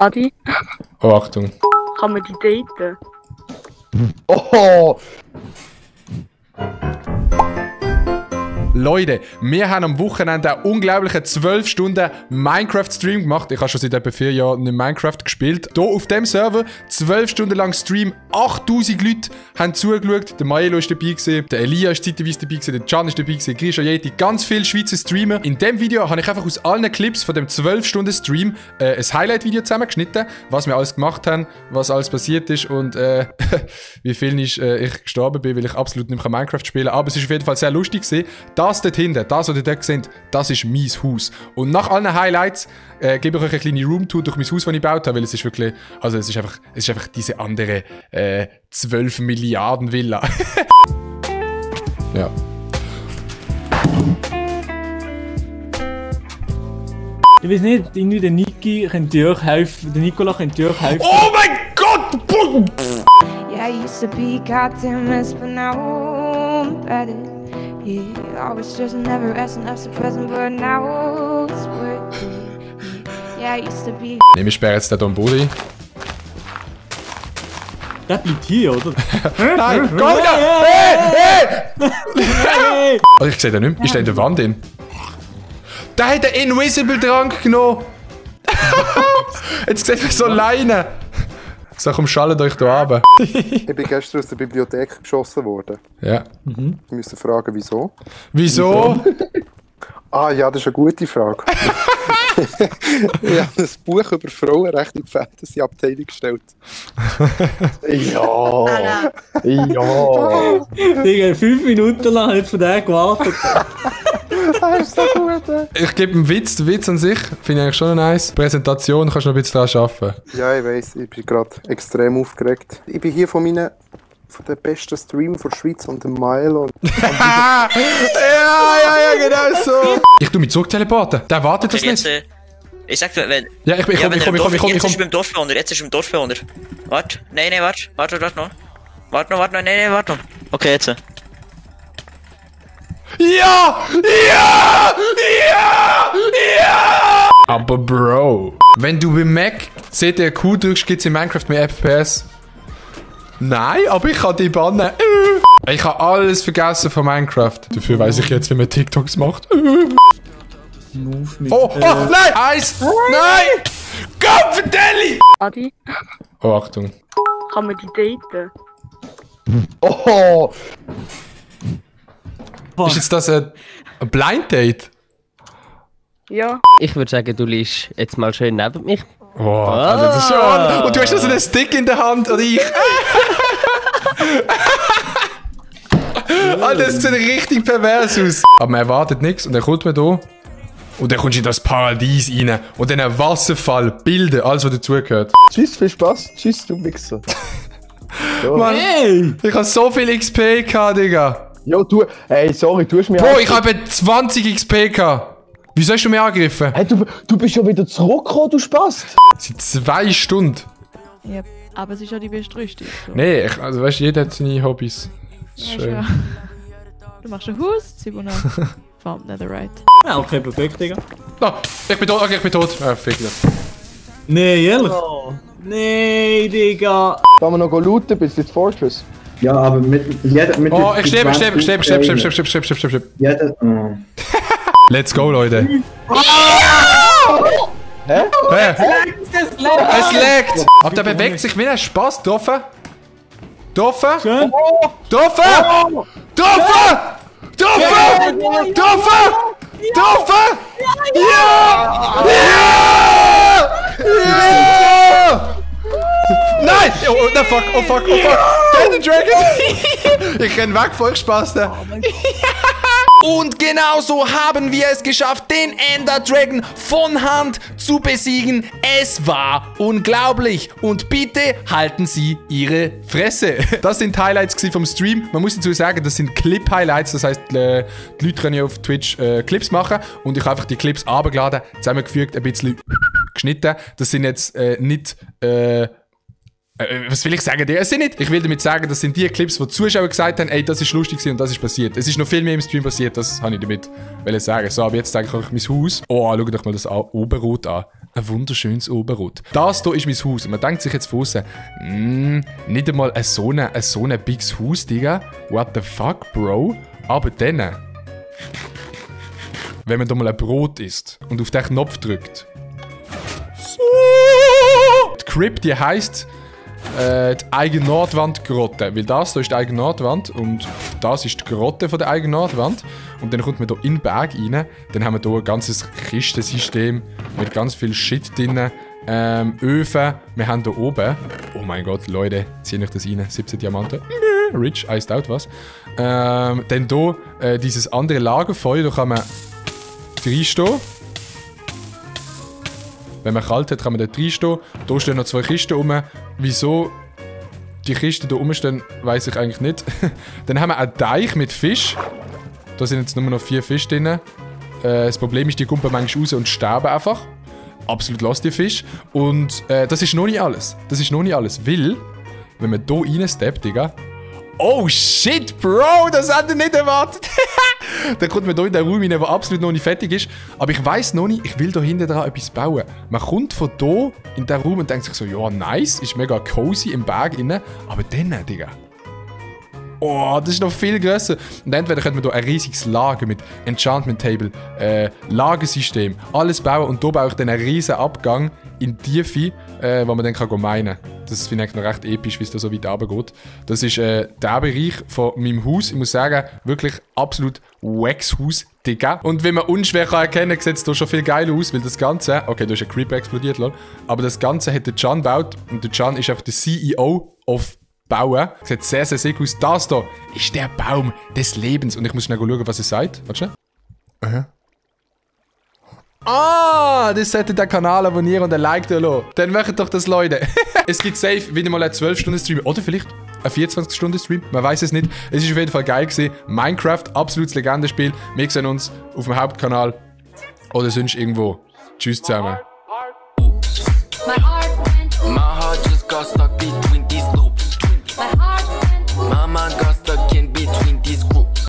Adi, Oh, Achtung. kann man die daten? Oh! Leute, wir haben am Wochenende einen unglaublichen 12 Stunden Minecraft-Stream gemacht. Ich habe schon seit etwa 4 Jahren nicht Minecraft gespielt. Hier auf dem Server, 12 Stunden lang Stream, 8000 Leute haben zugeschaut. Der Maelo ist dabei gewesen, der Elia ist zeitweise dabei gewesen, der Can ist dabei gewesen, Grisha Yeti, ganz viele Schweizer Streamer. In diesem Video habe ich einfach aus allen Clips von dem 12 Stunden Stream ein Highlight-Video zusammengeschnitten, was wir alles gemacht haben, was alles passiert ist und wie viel ich gestorben bin, weil ich absolut nicht mehr Minecraft spielen kann. Aber es ist auf jeden Fall sehr lustig gewesen. Das dort hinten, das, was ihr dort seht, das ist mein Haus. Und nach allen Highlights gebe ich euch eine kleine Roomtour durch mein Haus, das ich gebaut habe, weil es ist wirklich, also es ist einfach diese andere 12 Milliarden Villa. Ja. Ich weiß nicht, irgendwie der Niki könnte euch helfen, der Nikola könnte euch helfen. Oh mein Gott! Yeah, I used to be goddamn mess, but now I'm better. Yeah, I was just never asking up to present, but now it's worth it. Yeah, I used to be. Ich sperre jetzt den Body. Der bleibt hier, oder? Nein, komm da! Hey! Also ich sehe den nicht mehr. Ist der in der Wand drin? Der hat den Invisible-Trank genommen! Jetzt sieht man so Leine! So, komm, schaltet euch da runter. Ich bin gestern aus der Bibliothek geschossen worden. Ja. Ich müsste fragen, wieso? Wieso? Ah ja, das ist eine gute Frage. Ich habe ein Buch über Frauenrecht in die Fantasy-Abteilung gestellt. Ja! Ja! Digga, 5 Minuten lang hat von der gewartet. Das ist so gut. Ich gebe einen Witz. Der Witz an sich finde ich eigentlich schon nice. Präsentation kannst du noch ein bisschen daran arbeiten. Ja, ich weiss, ich bin gerade extrem aufgeregt. Ich bin hier von den besten Streamern der Schweiz und dem Milo. ja, genau so. Ich tu mich zurück teleporten. Der wartet das nicht. Ich sag dir, wenn. Ja, ich komm. Jetzt ist beim Dorfbewohner, Warte. Nein, warte noch. Warte noch. Nein, warte noch. Okay, jetzt. Ja! Aber Bro, wenn du beim Mac CTRQ drückst, gibt's in Minecraft mehr FPS? Nein, aber ich kann die bannen. Ich habe alles vergessen von Minecraft. Dafür weiss ich jetzt, wie man TikToks macht. Oh, nein! Eis! Nein! Kopfdelli! Adi, Oh, Achtung. kann man die daten? Oh! Ist jetzt das ein Blind Date? Ja. Ich würde sagen, du liegst jetzt mal schön neben mich. Oh, also das ist schon. Und du hast so einen Stick in der Hand, oder ich? Alter, das sieht richtig pervers aus. Aber man erwartet nichts und dann kommt man hier. Und dann kommst du in das Paradies rein. Und dann ein Wasserfall, Bilder, alles was dazugehört. Tschüss, viel Spaß. Tschüss, du Wichser. Mann, Hey! ich habe so viel XP gehabt, Digga. Ja, du. Hey, sorry, du hast mir. Bro, ich habe 20 XP gehabt. Wieso hast du mich angegriffen? Hey, du bist schon wieder zurückgekommen, du Spast. Seit 2 Stunden. Ja, aber es ist ja die beste Rüstung. So. Nee, also weißt du, jeder hat seine Hobbys. Das ist Ja, schön. Du machst ein Haus, Zibuna. Farm Netherite. Ja, okay, perfekt, Digga. No, ich bin tot, okay, ich bin tot. Ah, fick dich. Nee, ehrlich? Nee, Digga. Wollen wir noch looten bis ins Fortress? Ja, aber mit Oh, ich sterbe. Jeder, oh. Let's go, Leute. Hä? Hä? Es laggt! Aber der bewegt sich wie ein Spaß. Doofe? Schön. Ja! Nein! Oh fuck! Der Dragon! Ich renn weg vor euch, Spaß. Und genau so haben wir es geschafft, den Ender Dragon von Hand zu besiegen. Es war unglaublich. Und bitte halten Sie Ihre Fresse. Das sind Highlights vom Stream. Man muss dazu sagen, das sind Clip-Highlights. Das heisst, die Leute können ja auf Twitch Clips machen. Und ich habe einfach die Clips runtergeladen, zusammengefügt, ein bisschen geschnitten. Das sind jetzt nicht... was will ich sagen? Es sind nicht. Ich will damit sagen, das sind die Clips, wo die Zuschauer gesagt haben, ey, das ist lustig und das ist passiert. Es ist noch viel mehr im Stream passiert, das habe ich damit sagen. So, aber jetzt zeige ich euch mein Haus. Oh, schaut euch mal das Oberrot an. ein wunderschönes Oberrot. Das hier ist mein Haus. Und man denkt sich jetzt von außen, nicht einmal so ein biges Haus, Digga. What the fuck, Bro? Aber dann, wenn man da mal ein Brot isst und auf den Knopf drückt. So. Die Crypt, die heisst die Eigennordwand-Grotte. Weil das hier ist die Eigennordwand und das ist die Grotte von der Eigennordwand. Und dann kommt man hier in den Berg rein. Dann haben wir hier ein ganzes Kistensystem mit ganz viel Shit drin. Öfen. Wir haben hier oben... Oh mein Gott, Leute, zieht euch das rein. 17 Diamanten. Rich, iced out, was? Dann hier dieses andere Lagerfeuer. Da kann man reinstehen. Wenn man kalt hat, kann man dort reinstehen. Hier stehen noch 2 Kisten rum. Wieso die Kisten hier rumstehen, weiss ich eigentlich nicht. Dann haben wir einen Teich mit Fisch. Da sind jetzt nur noch 4 Fische drin. Das Problem ist, die kommen manchmal raus und sterben einfach. Absolut lost, die Fische. Und das ist noch nicht alles. Das ist noch nicht alles, weil, wenn man hier reinsteppt, Digga. Oh shit, Bro, das hat er nicht erwartet. Dann kommt man hier in den Raum rein, der absolut noch nicht fertig ist. Aber ich weiss noch nicht, ich will da hinten dran etwas bauen. Man kommt von hier in den Raum und denkt sich so, ja, nice, ist mega cozy im Berg innen. Aber dann, Digga. Oh, das ist noch viel grösser. Und entweder könnte man hier ein riesiges Lager mit Enchantment Table, Lagersystem, alles bauen. Und hier baue ich dann einen riesen Abgang in die Tiefe, wo man dann meinen kann. Das finde ich noch recht episch, wie es da so weit runtergeht. Das ist der Bereich von meinem Haus. Ich muss sagen, wirklich absolut Wax-Haus, Digga. Und wie man unschwer kann erkennen kann, sieht es hier schon viel geiler aus, weil das Ganze... Okay, da ist ein Creeper explodiert, lol. Aber das Ganze hat der Can gebaut. Und der Can ist einfach der CEO of Bauen. Sieht sehr, sehr sick aus. Das hier ist der Baum des Lebens. Und ich muss schnell schauen, was es sagt. Warte schnell. Ah, das sollte der Kanal abonnieren und ein Like da lassen. Dann machen doch das, Leute. Es gibt safe wieder mal einen 12-Stunden-Stream. Oder vielleicht ein 24-Stunden-Stream. Man weiß es nicht. Es ist auf jeden Fall geil gewesen. Minecraft, absolutes Legendenspiel. Wir sehen uns auf dem Hauptkanal. Oder sonst irgendwo. Tschüss zusammen. My heart